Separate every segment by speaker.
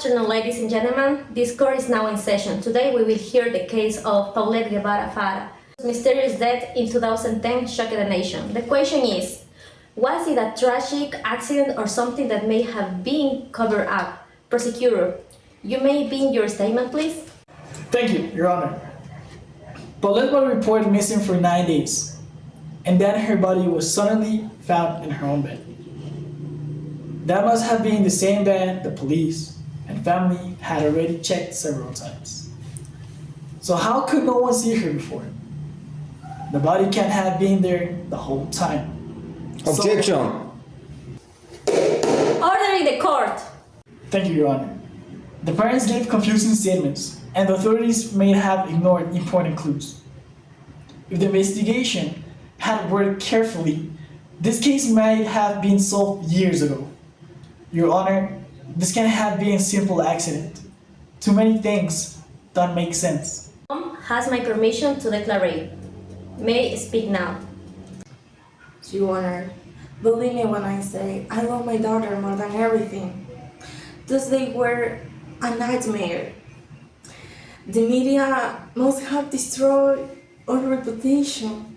Speaker 1: afternoon, ladies and gentlemen. This court is now in session. Today we will hear the case of Paulette Guevara Fara. Mysterious death in 2010 shocked the nation. The question is, was it a tragic accident or something that may have been covered up? Prosecutor, you may begin your statement, please.
Speaker 2: Thank you, Your Honor. Paulette was reported missing for 9 days, and then her body was suddenly found in her own bed. That must have been the same bed the police and family had already checked several times. So how could no one see her before? The body can't have been there the whole time.
Speaker 3: Objection!
Speaker 1: Order in the court.
Speaker 2: Thank you, Your Honor. The parents gave confusing statements, and the authorities may have ignored important clues. If the investigation had worked carefully, this case might have been solved years ago. Your Honor, this can't have been a simple accident. Too many things don't make sense.
Speaker 1: Has my permission to declare. May speak now.
Speaker 4: Your Honor, believe me when I say I love my daughter more than everything. Those days were a nightmare. The media must have destroyed our reputation.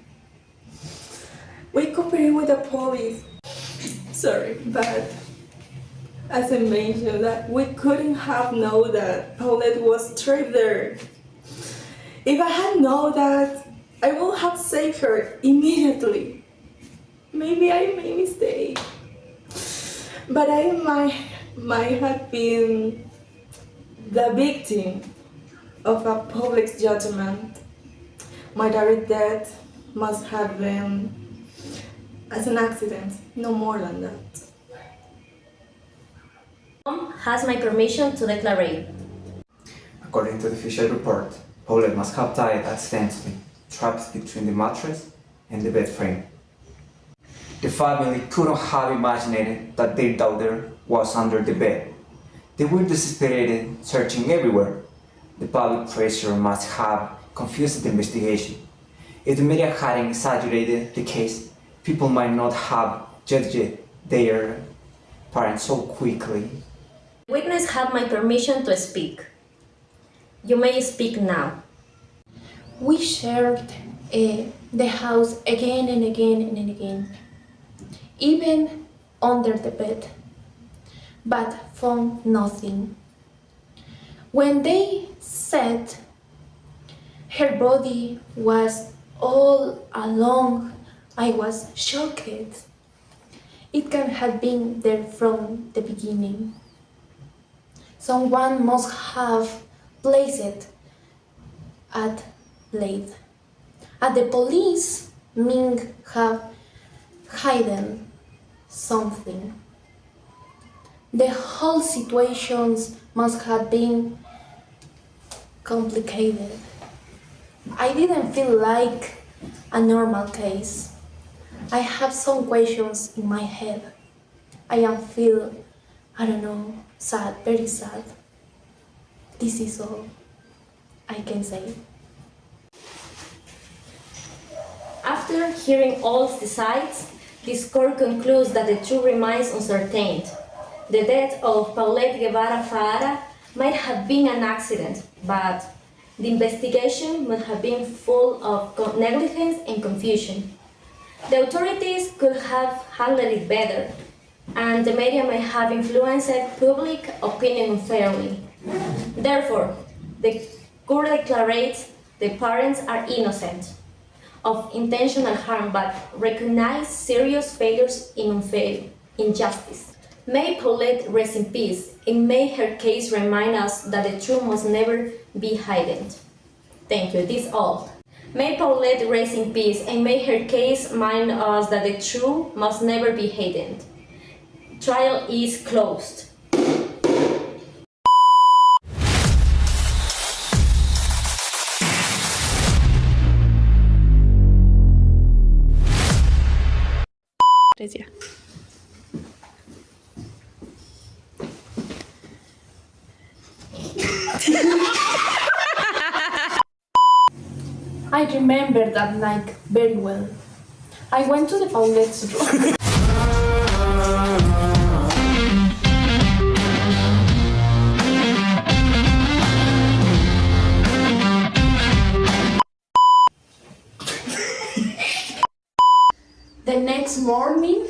Speaker 4: We cooperated with the police. Sorry, but as I mentioned, that we couldn't have known that Paulette was trapped there. If I had known that, I would have saved her immediately. Maybe I made a mistake, but I might have been the victim of a public judgment. My daughter's death must have been as an accident, no more than that.
Speaker 1: Has my permission to declare.
Speaker 3: According to the official report, Paulette must have died accidentally, trapped between the mattress and the bed frame. The family couldn't have imagined that their daughter was under the bed. They were desesperated, searching everywhere. The public pressure must have confused the investigation. If the media hadn't exaggerated the case, people might not have judged their parents so quickly.
Speaker 1: Witness have my permission to speak. You may speak now.
Speaker 5: We shared the house again and again and again, even under the bed, but found nothing. When they said her body was all along, I was shocked. It can have been there from the beginning. Someone must have placed it at late. At the police may have hidden something. The whole situation must have been complicated. I didn't feel like a normal case. I have some questions in my head. I am sad, very sad. This is all I can say.
Speaker 1: After hearing all the sides, this court concludes that the truth remains uncertain. The death of Paulette Guevara Fara might have been an accident, but the investigation must have been full of negligence and confusion. The authorities could have handled it better, and the media may have influenced public opinion unfairly. Therefore, the court declares the parents are innocent of intentional harm but recognize serious failures in unfair injustice. May Paulette rest in peace, and may her case remind us that the truth must never be hidden. Thank you, this all. May Paulette rest in peace, and may her case remind us that the truth must never be hidden. Trial is closed.
Speaker 5: Gracias. I remember that night very well. I went to the Paulette's room. next morning,